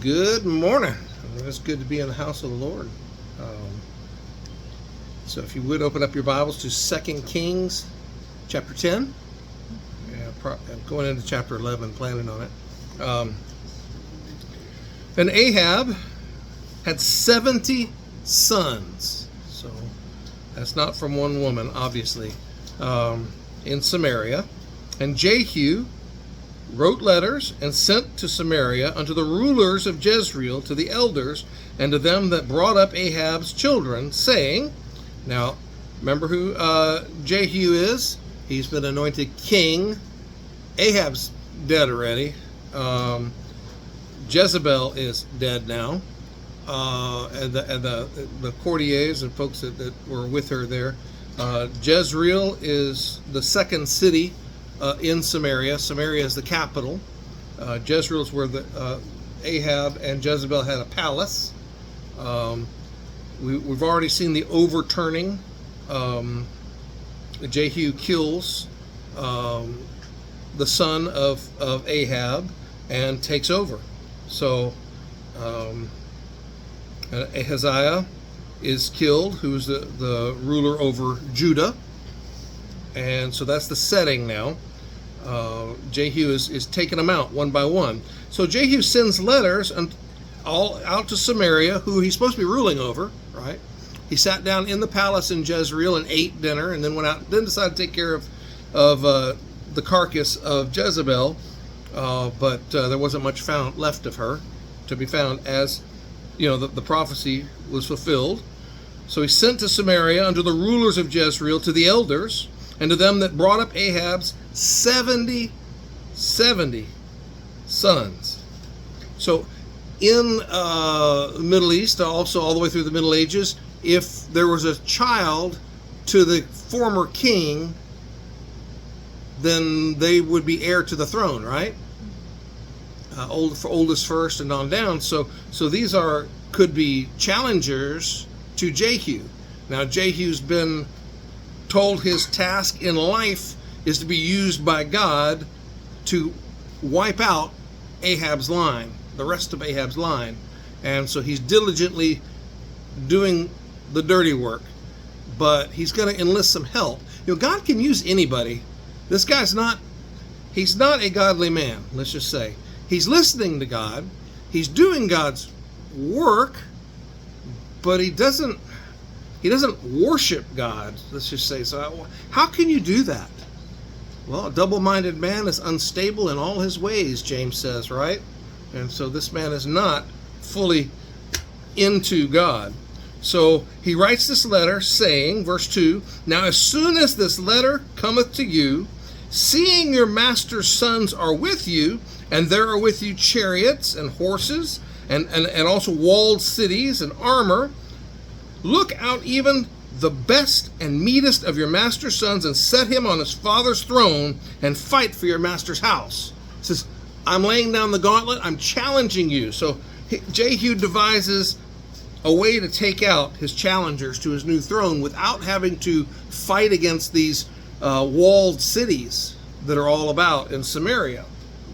Good morning. It's good to be in the house of the Lord. So if you would open up your Bibles to 2 Kings chapter 10. I'm going into chapter 11, planning on it. And Ahab had 70 sons. So that's not from one woman, obviously, in Samaria. And Jehu wrote letters and sent to Samaria unto the rulers of Jezreel, to the elders, and to them that brought up Ahab's children, saying, now, remember who Jehu is? He's been anointed king. Ahab's dead already. Jezebel is dead now. And the courtiers and folks that were with her there. Jezreel is the second city in Samaria. Samaria is the capital. Jezreel is where Ahab and Jezebel had a palace. We've already seen the overturning. Jehu kills the son of Ahab and takes over. So Ahaziah is killed, who's the ruler over Judah. And so that's the setting now. Jehu is taking them out one by one. So Jehu sends letters all out to Samaria, who he's supposed to be ruling over, right? He sat down in the palace in Jezreel and ate dinner, and then went out. Then decided to take care of the carcass of Jezebel, but there wasn't much left of her to be found, as the prophecy was fulfilled. So he sent to Samaria unto the rulers of Jezreel, to the elders, and to them that brought up Ahab's 70 sons. So in the Middle East, also all the way through the Middle Ages, if there was a child to the former king, then they would be heir to the throne, right? Oldest first and on down. So these could be challengers to Jehu. Now Jehu's been told his task in life is to be used by God to wipe out Ahab's line, the rest of Ahab's line. And so he's diligently doing the dirty work, but he's going to enlist some help. God can use anybody. This guy's he's not a godly man, let's just say. He's listening to God. He's doing God's work, but he doesn't worship God, let's just say. So how can you do that? Well, a double-minded man is unstable in all his ways, James says, right? And so this man is not fully into God. So he writes this letter saying, verse 2, now as soon as this letter cometh to you, seeing your master's sons are with you, and there are with you chariots and horses, and also walled cities and armor, look out even the best and meanest of your master's sons, and set him on his father's throne, and fight for your master's house. He says, I'm laying down the gauntlet. I'm challenging you. So Jehu devises a way to take out his challengers to his new throne without having to fight against these walled cities that are all about in Samaria.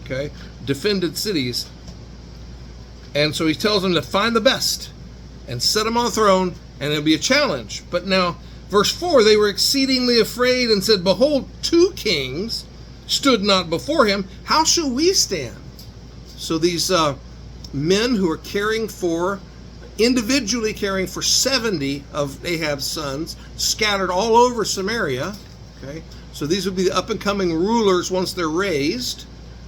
Okay, defended cities. And so he tells them to find the best and set him on the throne, and it'll be a challenge. But now, verse 4, they were exceedingly afraid and said, behold, 2 kings stood not before him. How shall we stand? So these men who are individually caring for 70 of Ahab's sons, scattered all over Samaria. Okay, so these would be the up-and-coming rulers once they're raised.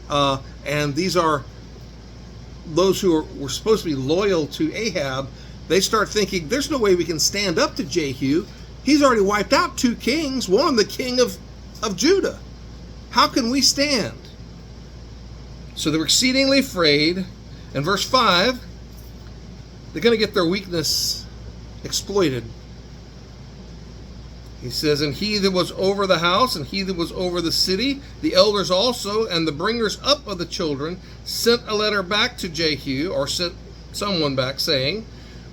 And these are those who were supposed to be loyal to Ahab. They start thinking, there's no way we can stand up to Jehu. He's already wiped out 2 kings, one the king of Judah. How can we stand? So they were exceedingly afraid. And verse 5, they're going to get their weakness exploited. He says, and he that was over the house, and he that was over the city, the elders also, and the bringers up of the children, sent a letter back to Jehu, or sent someone back, saying,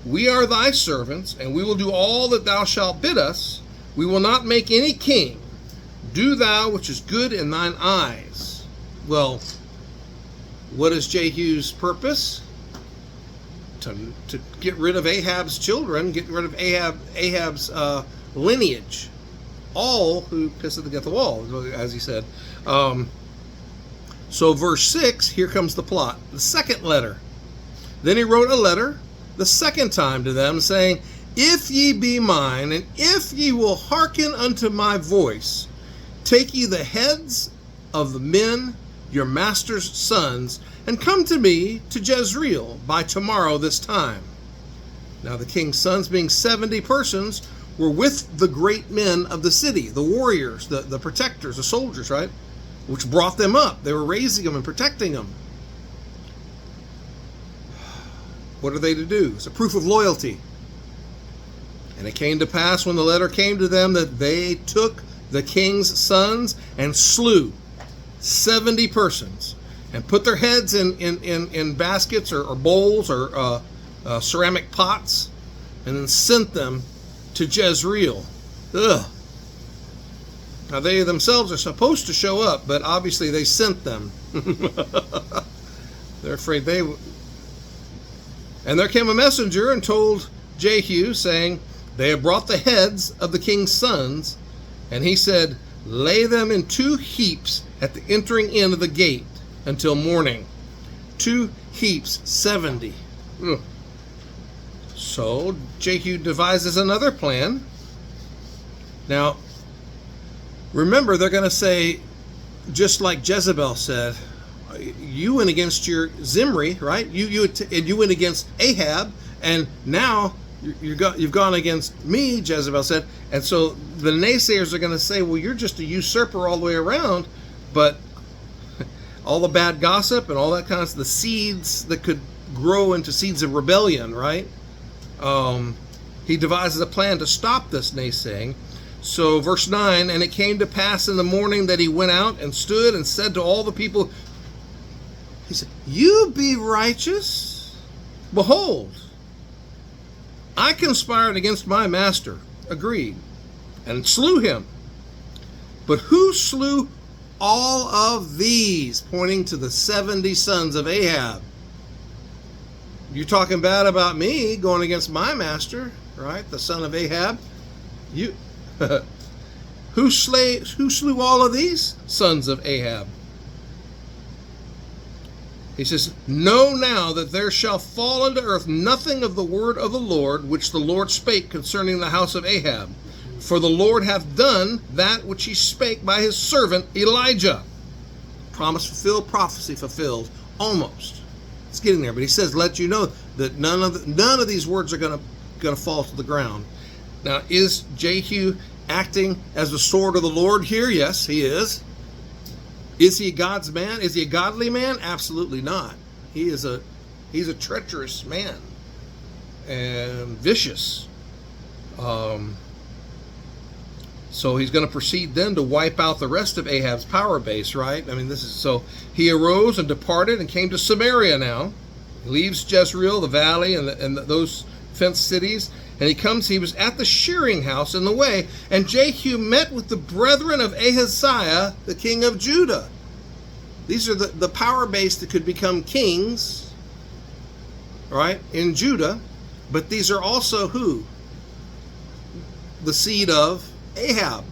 we are thy servants, and we will do all that thou shalt bid us. We will not make any king. Do thou which is good in thine eyes. Well, What is Jehu's purpose? To get rid of Ahab's children, get rid of Ahab's lineage, all who pisseth against the wall, as he said. So verse 6, here comes the plot. The second letter. Then he wrote a letter the second time to them, saying, If ye be mine, and if ye will hearken unto my voice, take ye the heads of the men, your master's sons, and come to me to Jezreel by tomorrow this time. Now the king's sons, being 70 persons, were with the great men of the city, the warriors, the protectors, the soldiers, right? Which brought them up. They were raising them and protecting them. What are they to do? It's a proof of loyalty. And it came to pass when the letter came to them that they took the king's sons and slew 70 persons and put their heads in baskets or bowls or ceramic pots and then sent them to Jezreel. Ugh. Now they themselves are supposed to show up, but obviously they sent them. They're afraid they would. And there came a messenger and told Jehu, saying, They have brought the heads of the king's sons. And he said, Lay them in 2 heaps at the entering in of the gate until morning. 2 heaps, 70. Ugh. So Jehu devises another plan. Now, remember, they're going to say, just like Jezebel said, you went against your Zimri, right? You went against Ahab, and now you've gone against me, Jezebel said. And so the naysayers are going to say, well, you're just a usurper all the way around, but all the bad gossip and all that kind of the seeds that could grow into seeds of rebellion, right? He devises a plan to stop this naysaying. So verse 9, And it came to pass in the morning that he went out and stood and said to all the people, he said, You be righteous. Behold, I conspired against my master. Agreed. And slew him. But who slew all of these? Pointing to the 70 sons of Ahab. You're talking bad about me going against my master, right? The son of Ahab. You who slew all of these sons of Ahab? He says, Know now that there shall fall unto earth nothing of the word of the Lord, which the Lord spake concerning the house of Ahab. For the Lord hath done that which he spake by his servant Elijah. Promise fulfilled, prophecy fulfilled, almost. It's getting there, but he says, let you know that none of these words are going to fall to the ground. Now, is Jehu acting as the sword of the Lord here? Yes, he is. Is he God's man? Is he a godly man? Absolutely not. He's a treacherous man and vicious. So he's going to proceed then to wipe out the rest of Ahab's power base, right? I mean, so he arose and departed and came to Samaria now. He leaves Jezreel, the valley, and those fenced cities. And he was at the shearing house in the way, and Jehu met with the brethren of Ahaziah, the king of Judah. These are the power base that could become kings, right, in Judah. But these are also who? The seed of Ahab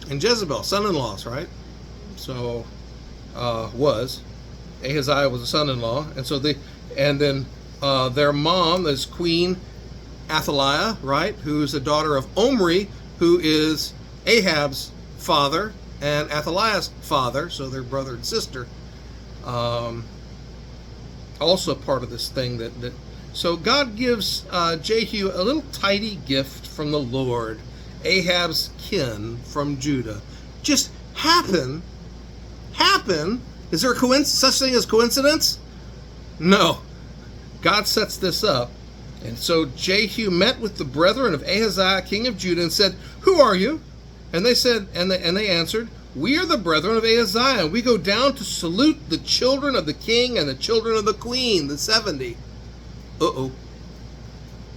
and Jezebel, son-in-laws, right? So, Ahaziah was a son-in-law, and then their mom is Queen Athaliah, right, who is the daughter of Omri, who is Ahab's father and Athaliah's father, so they're brother and sister. Also part of this thing that so God gives Jehu a little tidy gift from the Lord, Ahab's kin from Judah. Just happen. Is there such thing as coincidence? No. God sets this up. And so Jehu met with the brethren of Ahaziah, king of Judah, and said, Who are you? And they said, and they answered, We are the brethren of Ahaziah. We go down to salute the children of the king and the children of the queen, the 70. Uh-oh.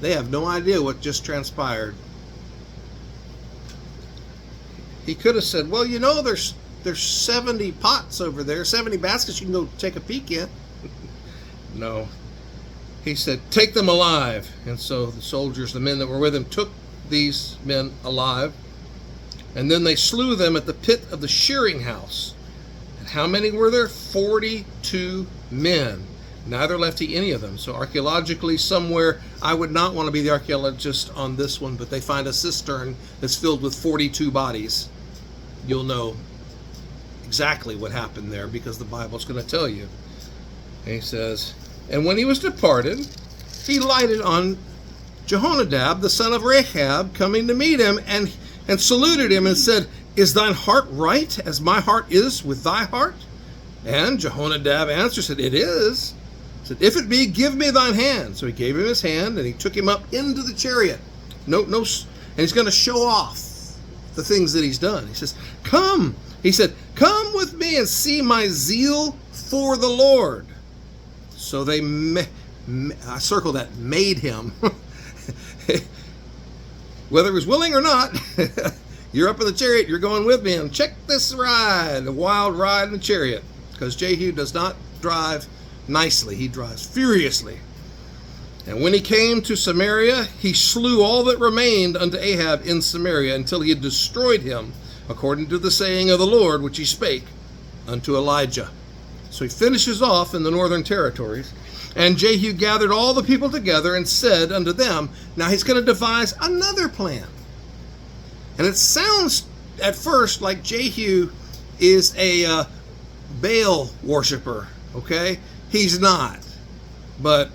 They have no idea what just transpired. He could have said, well, there's there's 70 pots over there, 70 baskets you can go take a peek in. No. He said, take them alive. And so the soldiers, the men that were with him, took these men alive. And then they slew them at the pit of the shearing house. And how many were there? 42 men. Neither left he any of them. So archaeologically somewhere, I would not want to be the archaeologist on this one, but they find a cistern that's filled with 42 bodies. You'll know exactly what happened there because the Bible's going to tell you. And he says, and when he was departed, he lighted on Jehonadab, the son of Rechab, coming to meet him, and saluted him and said, is thine heart right as my heart is with thy heart? And Jehonadab answered, said, it is. Said, if it be, give me thine hand. So he gave him his hand, and he took him up into the chariot. And he's going to show off the things that he's done. He says, come. He said, come with me and see my zeal for the Lord. So they, I circle that, made him. Whether he was willing or not, you're up in the chariot, you're going with me, and check this ride, a wild ride in the chariot. Because Jehu does not drive nicely, he drives furiously. And when he came to Samaria, he slew all that remained unto Ahab in Samaria until he had destroyed him, according to the saying of the Lord, which he spake unto Elijah. So he finishes off in the northern territories. And Jehu gathered all the people together and said unto them, now he's going to devise another plan. And it sounds at first like Jehu is a Baal worshiper, okay? He's not. But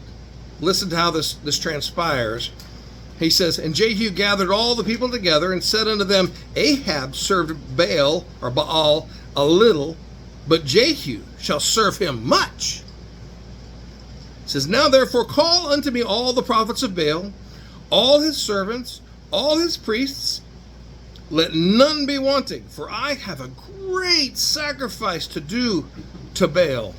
listen to how this transpires. He says, and Jehu gathered all the people together and said unto them, Ahab served Baal a little, but Jehu shall serve him much. He says, now therefore call unto me all the prophets of Baal, all his servants, all his priests, let none be wanting, for I have a great sacrifice to do to Baal.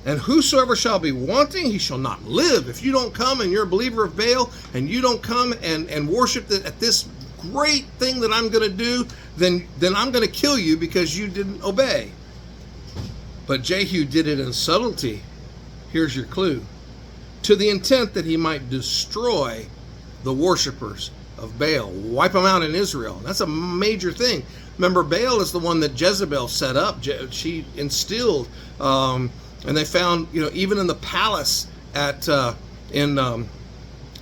And whosoever shall be wanting, he shall not live. If you don't come and you're a believer of Baal, and you don't come and worship at this great thing that I'm going to do, then I'm going to kill you because you didn't obey. But Jehu did it in subtlety. Here's your clue. To the intent that he might destroy the worshipers of Baal, wipe them out in Israel. That's a major thing. Remember, Baal is the one that Jezebel set up. She instilled, and they found, even in the palace in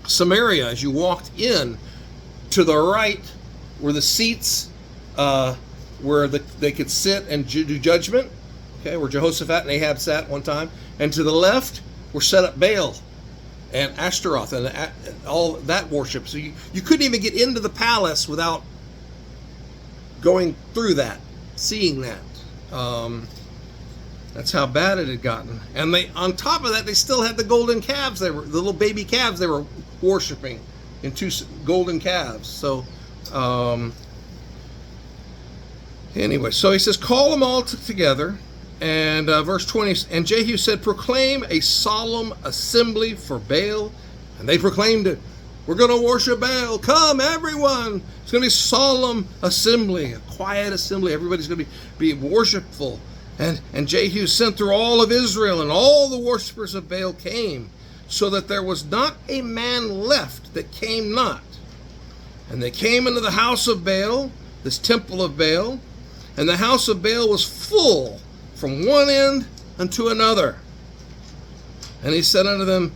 Samaria, as you walked in, to the right were the seats where they could sit and do judgment. Okay, where Jehoshaphat and Ahab sat one time, and to the left were set up Baal and Ashtaroth and all that worship. So you couldn't even get into the palace without going through that, seeing that. That's how bad it had gotten. And they, on top of that, they still had the golden calves. The little baby calves they were worshiping in 2 golden calves. So anyway, so he says, call them all together. And verse 20, and Jehu said, proclaim a solemn assembly for Baal. And they proclaimed it. We're going to worship Baal. Come, everyone. It's going to be a solemn assembly, a quiet assembly. Everybody's going to be worshipful. And Jehu sent through all of Israel, and all the worshipers of Baal came, so that there was not a man left that came not. And they came into the house of Baal, this temple of Baal, and the house of Baal was full from one end unto another. And he said unto them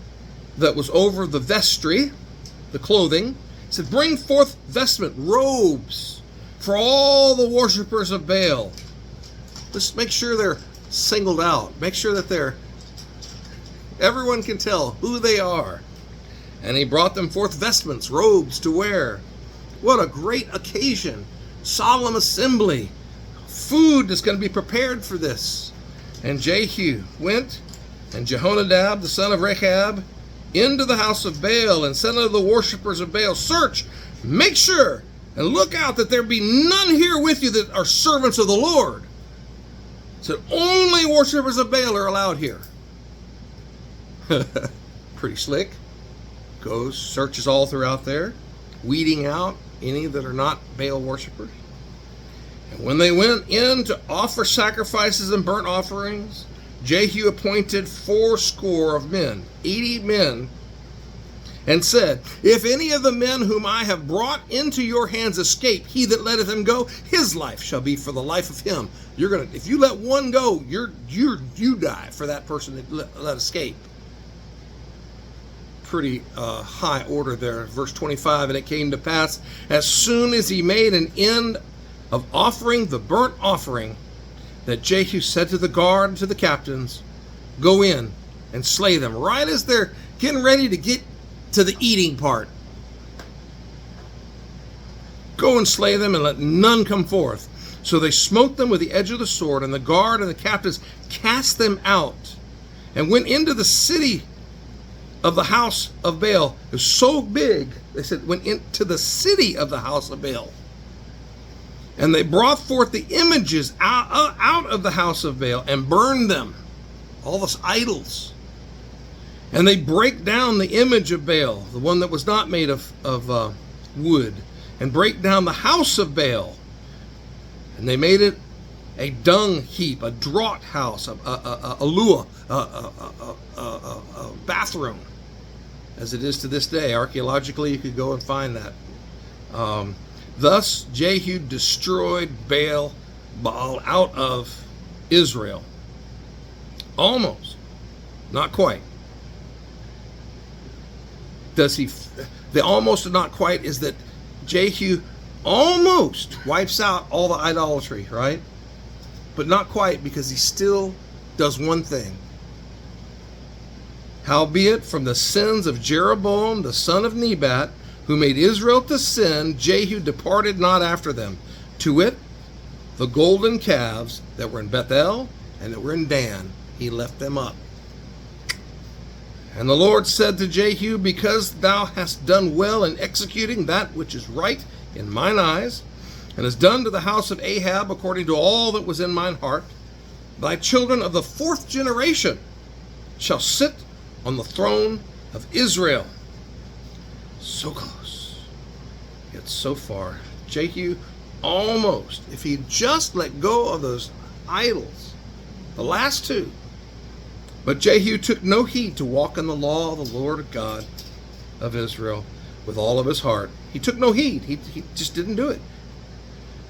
that was over the vestry, the clothing, he said, bring forth vestment, robes, for all the worshipers of Baal. Just make sure they're singled out. Make sure that everyone can tell who they are. And he brought them forth vestments, robes to wear. What a great occasion. Solemn assembly. Food is going to be prepared for this. And Jehu went, and Jehonadab, the son of Rechab, into the house of Baal, and said unto the worshipers of Baal, search, make sure, and look out that there be none here with you that are servants of the Lord. So only worshipers of Baal are allowed here. Pretty slick. Goes, searches all throughout there, weeding out any that are not Baal worshipers. And when they went in to offer sacrifices and burnt offerings, Jehu appointed 80 men, 80 men, and said, if any of the men whom I have brought into your hands escape, he that letteth him go, his life shall be for the life of him. If you let one go, you die for that person that let escape. Pretty high order there. Verse 25, and it came to pass, as soon as he made an end of offering the burnt offering, that Jehu said to the guard and to the captains, go in and slay them. Right as they're getting ready to get to the eating part. Go and slay them, and let none come forth. So they smote them with the edge of the sword, and the guard and the captains cast them out, and went into the city of the house of Baal. It was so big, they said, went into the city of the house of Baal. And they brought forth the images out of the house of Baal, and burned them, all those idols. And they break down the image of Baal, the one that was not made of wood, and break down the house of Baal. And they made it a dung heap, a draught house, a lua, a bathroom, as it is to this day. Archaeologically, you could go and find that. Thus Jehu destroyed Baal out of Israel. Almost, not quite. The almost and not quite is that Jehu almost wipes out all the idolatry, right? But not quite, because he still does one thing. Howbeit, from the sins of Jeroboam the son of Nebat, who made Israel to sin, Jehu departed not after them. To wit, the golden calves that were in Bethel and that were in Dan, he left them up. And the Lord said to Jehu, because thou hast done well in executing that which is right in mine eyes, and hast done to the house of Ahab according to all that was in mine heart, thy children of the 4th generation shall sit on the throne of Israel. So close, yet so far. Jehu almost, if he just let go of those idols, the last two. But Jehu took no heed to walk in the law of the Lord God of Israel with all of his heart. He took no heed. He just didn't do it.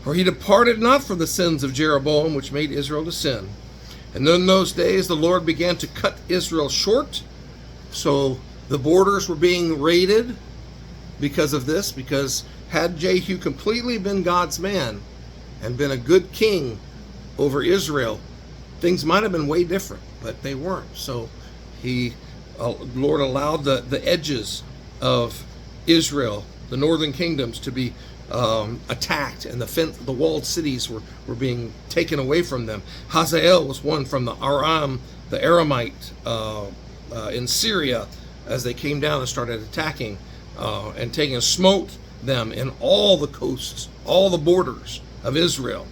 For he departed not from the sins of Jeroboam, which made Israel to sin. And in those days the Lord began to cut Israel short. So the borders were being raided because of this. Because had Jehu completely been God's man and been a good king over Israel, things might have been way different, but they weren't. So Lord allowed the edges of Israel, the northern kingdoms, to be attacked, and the walled cities were being taken away from them. Hazael was one from the Aramite in Syria, as they came down and started attacking and smote them in all the coasts, all the borders of Israel,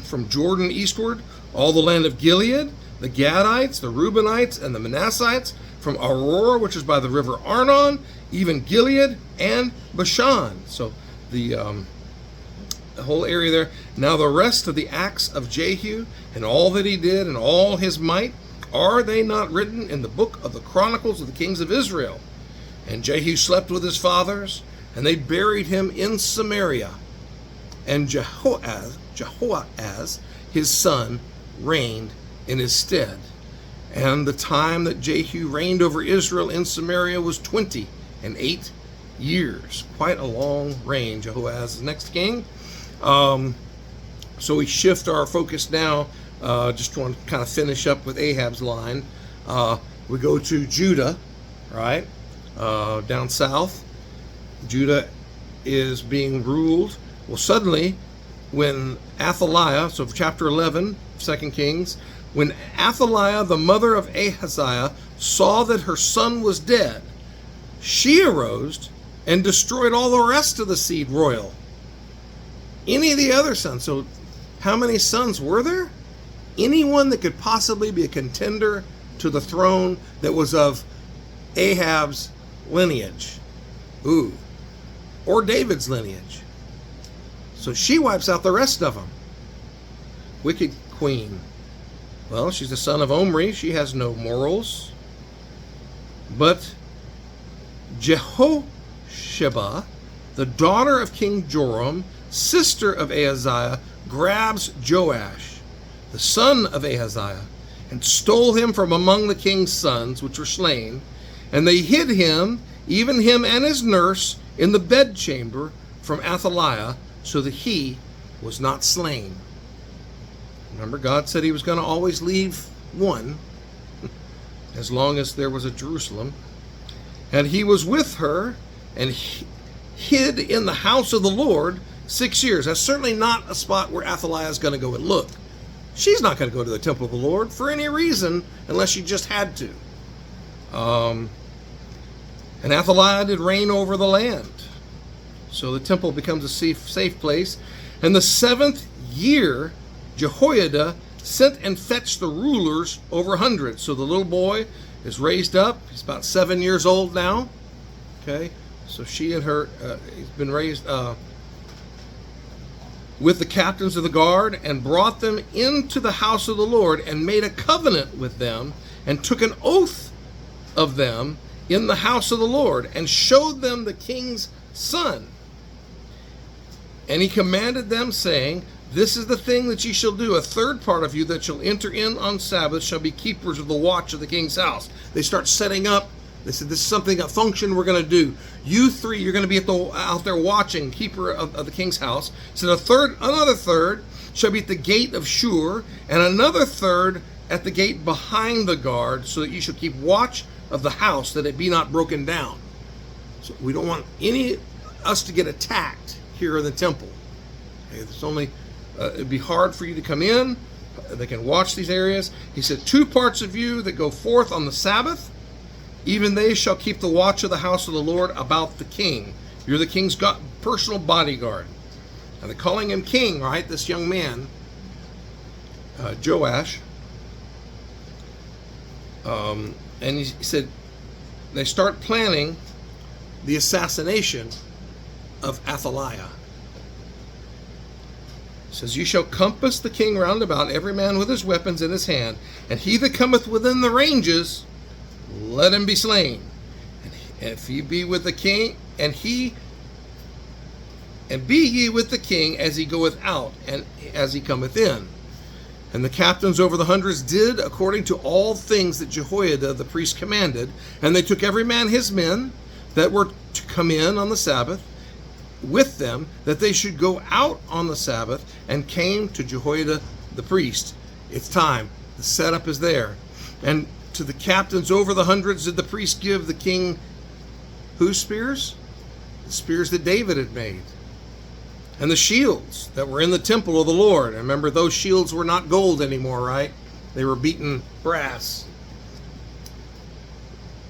from Jordan eastward, all the land of Gilead, the Gadites, the Reubenites, and the Manassites, from Aurora, which is by the river Arnon, even Gilead and Bashan. So the whole area there. Now the rest of the acts of Jehu, and all that he did, and all his might, are they not written in the book of the Chronicles of the kings of Israel? And Jehu slept with his fathers, and they buried him in Samaria. And Jehoahaz, his son, reigned in his stead. And the time that Jehu reigned over Israel in Samaria was 28 years. Quite a long reign. Jehoahaz is the next king. So we shift our focus now. Just want to kind of finish up with Ahab's line. We go to Judah, right? Down south. Judah is being ruled. Well, suddenly, when Athaliah, so chapter 11, 2 Kings, when Athaliah, the mother of Ahaziah, saw that her son was dead, she arose and destroyed all the rest of the seed royal. Any of the other sons. So how many sons were there? Anyone that could possibly be a contender to the throne that was of Ahab's lineage. Or David's lineage. So she wipes out the rest of them. Wicked queen. Well, she's the son of Omri. She has no morals. But Jehosheba, the daughter of King Joram, sister of Ahaziah, grabs Joash, the son of Ahaziah, and stole him from among the king's sons, which were slain. And they hid him, even him and his nurse, in the bedchamber from Athaliah, so that he was not slain. Remember, God said he was going to always leave one, as long as there was a Jerusalem. And he was with her, and hid in the house of the Lord 6 years. That's certainly not a spot where Athaliah is going to go and look. She's not going to go to the temple of the Lord for any reason, unless she just had to. And Athaliah did reign over the land. So the temple becomes a safe place. And the 7th year, Jehoiada sent and fetched the rulers over hundreds. So the little boy is raised up. He's about 7 years old now. Okay, so she and her, he's been raised with the captains of the guard, and brought them into the house of the Lord, and made a covenant with them, and took an oath of them in the house of the Lord, and showed them the king's son. And he commanded them, saying, this is the thing that ye shall do. A third part of you that shall enter in on Sabbath shall be keepers of the watch of the king's house. They start setting up. They said, this is something, a function we're going to do. You three, you're going to be out there watching, keeper of the king's house. So another third shall be at the gate of Shur, and another third at the gate behind the guard, so that you shall keep watch of the house, that it be not broken down. So we don't want us to get attacked here in the temple. Okay, there's only it'd be hard for you to come in. They can watch these areas. He said, 2 parts of you that go forth on the Sabbath, even they shall keep the watch of the house of the Lord about the king. You're the king's personal bodyguard. And they're calling him king, right? This young man, Joash. And he said, they start planning the assassination of Athaliah. It says, you shall compass the king round about, every man with his weapons in his hand, and he that cometh within the ranges, let him be slain. And if he be with the king, and be ye with the king as he goeth out, and as he cometh in. And the captains over the hundreds did according to all things that Jehoiada the priest commanded, and they took every man his men that were to come in on the Sabbath with them, that they should go out on the Sabbath, and came to Jehoiada the priest. It's time. The setup is there. And to the captains over the hundreds did the priest give the king whose spears? The spears that David had made. And the shields that were in the temple of the Lord. And remember, those shields were not gold anymore, right? They were beaten brass.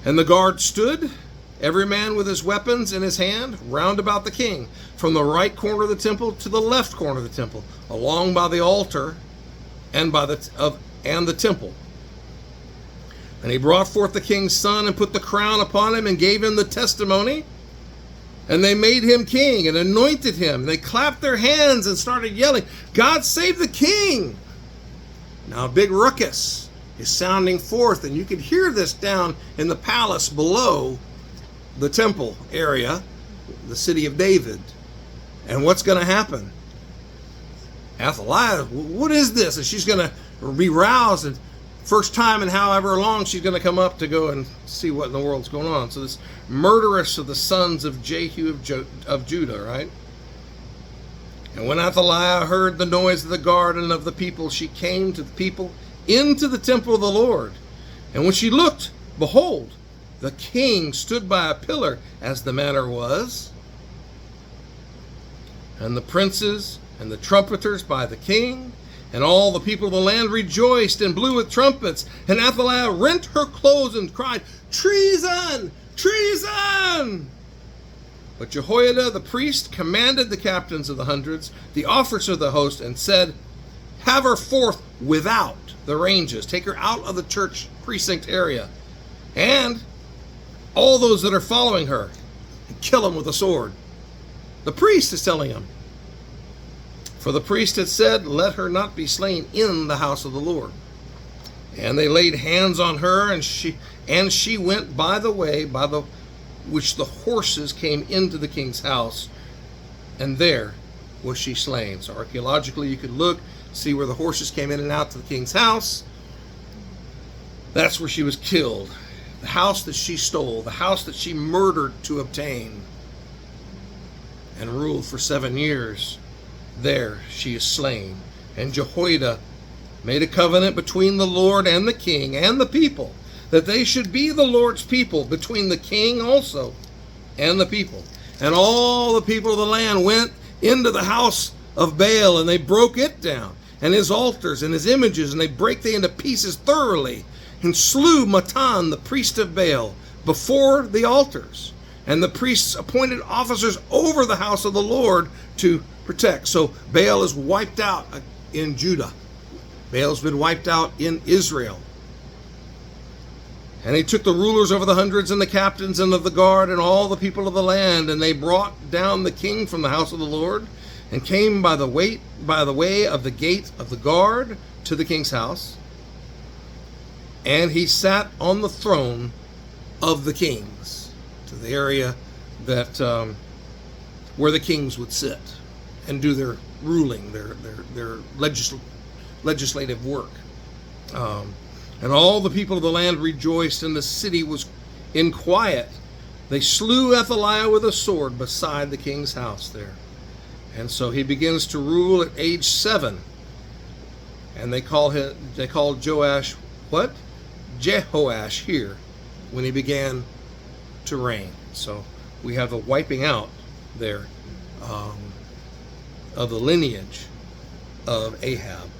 And the guard stood, every man with his weapons in his hand, round about the king, from the right corner of the temple to the left corner of the temple, along by the altar and the temple. And he brought forth the king's son, and put the crown upon him, and gave him the testimony. And they made him king, and anointed him. And they clapped their hands and started yelling, God save the king! Now a big ruckus is sounding forth, and you could hear this down in the palace below the temple area, the city of David. And what's going to happen? Athaliah, what is this? And she's going to be roused, and first time in however long she's going to come up to go and see what in the world's going on. So this murderess of the sons of Jehu of Judah, right? And when Athaliah heard the noise of the guard and of the people, she came to the people into the temple of the Lord. And when she looked, behold, the king stood by a pillar, as the manner was, and the princes and the trumpeters by the king, and all the people of the land rejoiced and blew with trumpets. And Athaliah rent her clothes and cried, Treason! Treason! But Jehoiada the priest commanded the captains of the hundreds, the officers of the host, and said, Have her forth without the ranges. Take her out of the church precinct area. And all those that are following her, and kill them with a sword. The priest is telling him. For the priest had said, let her not be slain in the house of the Lord. And they laid hands on her, and she went by the way which the horses came into the king's house, and there was she slain. So archaeologically you could look, see where the horses came in and out to the king's house. That's where she was killed. The house that she stole, the house that she murdered to obtain and ruled for 7 years, there she is slain. And Jehoiada made a covenant between the Lord and the king and the people, that they should be the Lord's people, between the king also and the people. And all the people of the land went into the house of Baal, and they broke it down, and his altars and his images, and they brake they into pieces thoroughly, and slew Matan, the priest of Baal, before the altars. And the priests appointed officers over the house of the Lord to protect. So Baal is wiped out in Judah. Baal's been wiped out in Israel. And they took the rulers over the hundreds and the captains and of the guard and all the people of the land, and they brought down the king from the house of the Lord, and came by the way of the gate of the guard to the king's house. And he sat on the throne of the kings, to the area that where the kings would sit and do their ruling, their legislative work. And all the people of the land rejoiced, and the city was in quiet. They slew Athaliah with a sword beside the king's house there. And so he begins to rule at age 7. And they called Joash, what? Jehoash here, when he began to reign. So we have the wiping out there of the lineage of Ahab,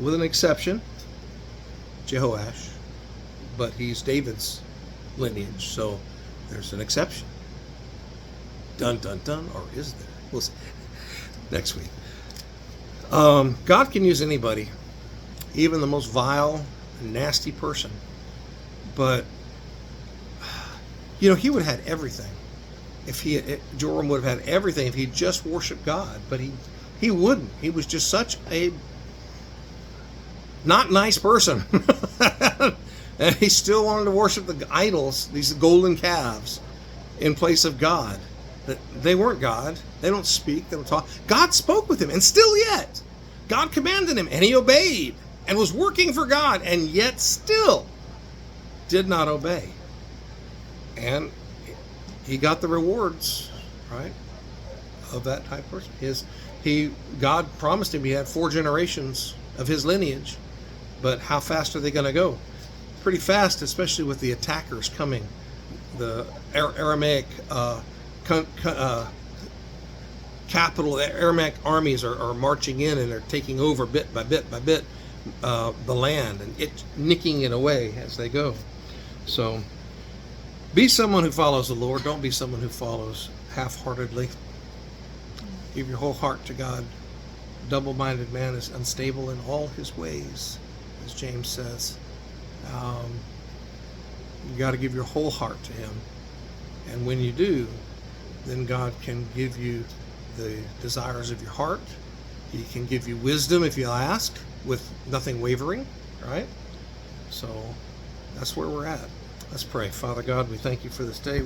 with an exception, Jehoash, but he's David's lineage, so there's an exception. Dun dun dun, or is there? We'll see next week. God can use anybody, even the most vile, nasty person, but he would have had everything Joram would have had everything if he just worshiped God, but he wouldn't. He was just such a not nice person. And he still wanted to worship the idols, these golden calves, in place of God. That they weren't God. They don't speak. They don't talk. God spoke with him, and still yet, God commanded him, and he obeyed, and was working for God, and yet still did not obey. And he got the rewards, right, of that type of person. God promised him he had 4 generations of his lineage, but how fast are they going to go? Pretty fast, especially with the attackers coming. The Aramaic capital, the Aramaic armies are marching in, and they're taking over bit by bit by bit the land, and nicking it away as they go. So be someone who follows the Lord. Don't be someone who follows half-heartedly. Give your whole heart to God. Double-minded man is unstable in all his ways, as James says. You got to give your whole heart to him. And when you do, then God can give you the desires of your heart. He can give you wisdom if you ask, with nothing wavering, right? So that's where we're at. Let's pray. Father God, we thank you for this day.